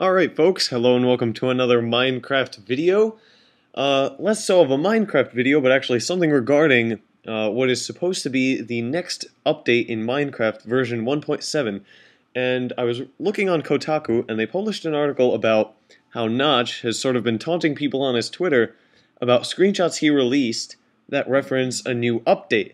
Alright folks, hello and welcome to another Minecraft video. Less so of a Minecraft video, but actually something regarding what is supposed to be the next update in Minecraft version 1.7. And I was looking on Kotaku, and they published an article about how Notch has sort of been taunting people on his Twitter about screenshots he released that reference a new update.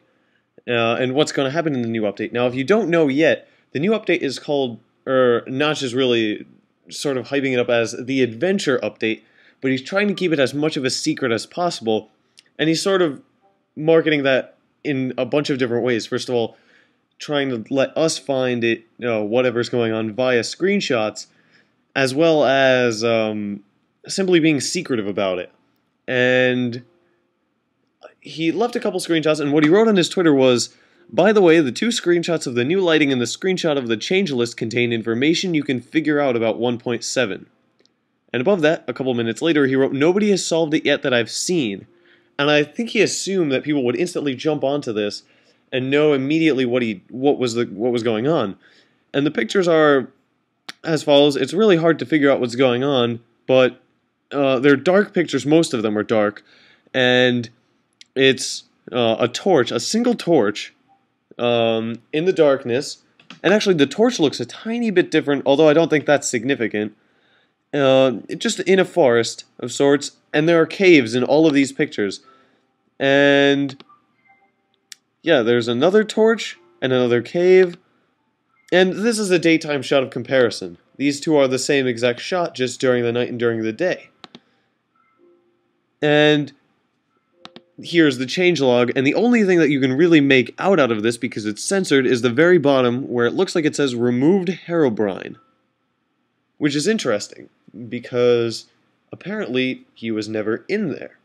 And what's going to happen in the new update. Now, if you don't know yet, the new update is called, Notch is really sort of hyping it up as the Adventure Update, but he's trying to keep it as much of a secret as possible, and he's sort of marketing that in a bunch of different ways. First of all, trying to let us find it, whatever's going on, via screenshots, as well as simply being secretive about it. And he left a couple screenshots, and what he wrote on his Twitter was, "By the way, the two screenshots of the new lighting and the screenshot of the change list contain information you can figure out about 1.7. And above that, a couple minutes later, he wrote, "Nobody has solved it yet that I've seen." And I think he assumed that people would instantly jump onto this and know immediately what was going on. And the pictures are as follows. It's really hard to figure out what's going on, but they're dark pictures. Most of them are dark, and it's a torch, a single torch, in the darkness, and actually the torch looks a tiny bit different, although I don't think that's significant. Just in a forest of sorts, and there are caves in all of these pictures. And yeah, there's another torch and another cave, and this is a daytime shot of comparison. These two are the same exact shot, just during the night and during the day. And here's the changelog, and the only thing that you can really make out of this, because it's censored, is the very bottom, where it looks like it says removed Herobrine. Which is interesting, because apparently he was never in there.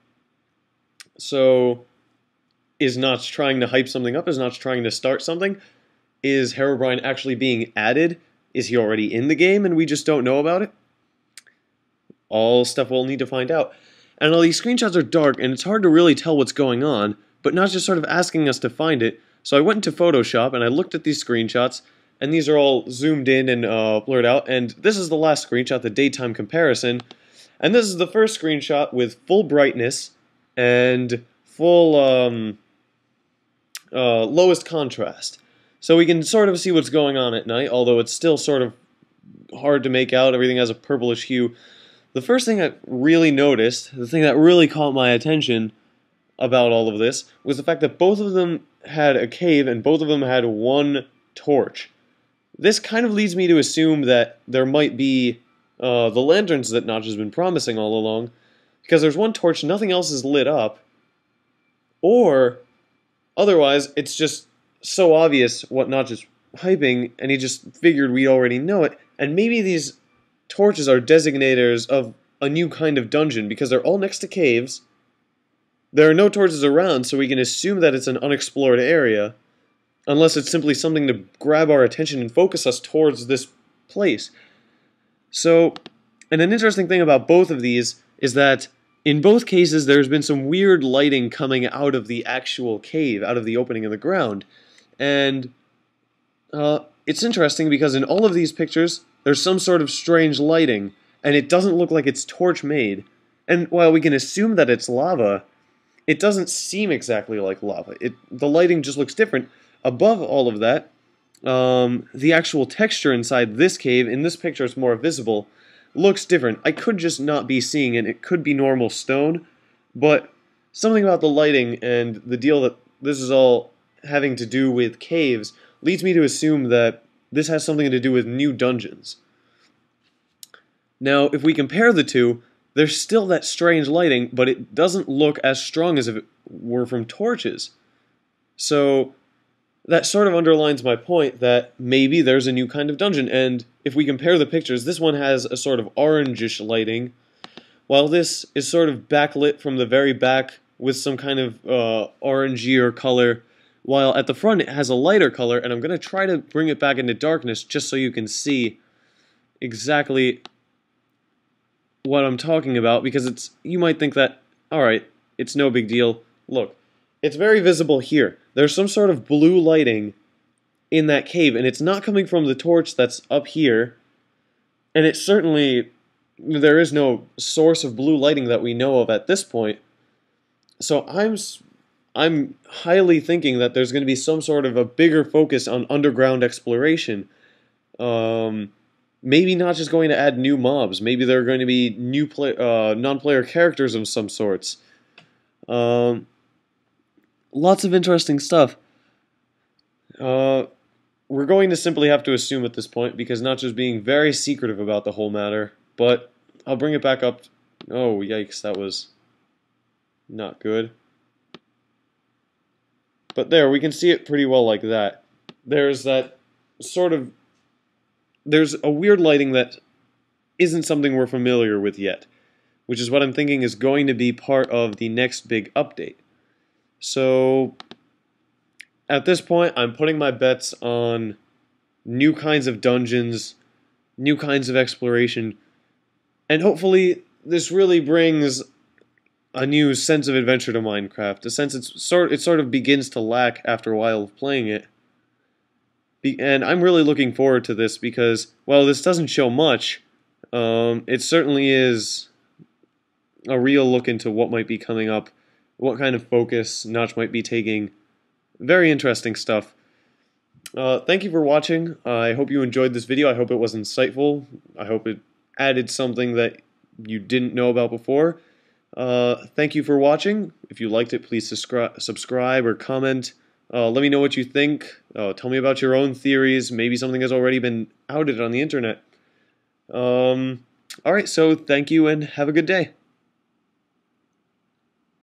So, is Notch trying to hype something up? Is Notch trying to start something? Is Herobrine actually being added? Is he already in the game and we just don't know about it? All stuff we'll need to find out. And all these screenshots are dark, and it's hard to really tell what's going on, but Notch is sort of asking us to find it. So I went into Photoshop, and I looked at these screenshots, and these are all zoomed in and blurred out, and this is the last screenshot, the daytime comparison. And this is the first screenshot with full brightness and full lowest contrast. So we can sort of see what's going on at night, although it's still sort of hard to make out. Everything has a purplish hue. The first thing I really noticed, the thing that really caught my attention about all of this, was the fact that both of them had a cave and both of them had one torch. This kind of leads me to assume that there might be the lanterns that Notch has been promising all along, because there's one torch, nothing else is lit up, or otherwise it's just so obvious what Notch is hyping, and he just figured we already know it, and maybe these torches are designators of a new kind of dungeon, because they're all next to caves. There are no torches around, so we can assume that it's an unexplored area, unless it's simply something to grab our attention and focus us towards this place. So, and an interesting thing about both of these is that in both cases there's been some weird lighting coming out of the actual cave, out of the opening in the ground. And it's interesting because in all of these pictures there's some sort of strange lighting, and it doesn't look like it's torch made. And while we can assume that it's lava, it doesn't seem exactly like lava. The lighting just looks different. Above all of that, the actual texture inside this cave, in this picture it's more visible, looks different. I could just not be seeing it. It could be normal stone, but something about the lighting and the deal that this is all having to do with caves leads me to assume that this has something to do with new dungeons. Now, if we compare the two, there's still that strange lighting, but it doesn't look as strong as if it were from torches. So that sort of underlines my point that maybe there's a new kind of dungeon, and if we compare the pictures, this one has a sort of orangish lighting, while this is sort of backlit from the very back with some kind of orangier color, while at the front it has a lighter color, and I'm going to try to bring it back into darkness just so you can see exactly what I'm talking about, because you might think that, alright, it's no big deal. Look, it's very visible here. There's some sort of blue lighting in that cave, and it's not coming from the torch that's up here. And it certainly, there is no source of blue lighting that we know of at this point. So I'm highly thinking that there's going to be some sort of a bigger focus on underground exploration. Maybe not just going to add new mobs. Maybe there are going to be new non-player characters of some sorts. Lots of interesting stuff. We're going to simply have to assume at this point, because Nacho's being very secretive about the whole matter. But I'll bring it back up. Oh, yikes, that was not good. But there, we can see it pretty well like that. There's that sort of... There's a weird lighting that isn't something we're familiar with yet, which is what I'm thinking is going to be part of the next big update. So, at this point, I'm putting my bets on new kinds of dungeons, new kinds of exploration, and hopefully this really brings a new sense of adventure to Minecraft, a sense it sort of begins to lack after a while of playing it. And I'm really looking forward to this because, while this doesn't show much, it certainly is a real look into what might be coming up, what kind of focus Notch might be taking. Very interesting stuff. Thank you for watching. I hope you enjoyed this video. I hope it was insightful. I hope it added something that you didn't know about before. Thank you for watching. If you liked it, please subscribe or comment. Let me know what you think. Tell me about your own theories. Maybe something has already been outed on the internet. Alright, so thank you and have a good day.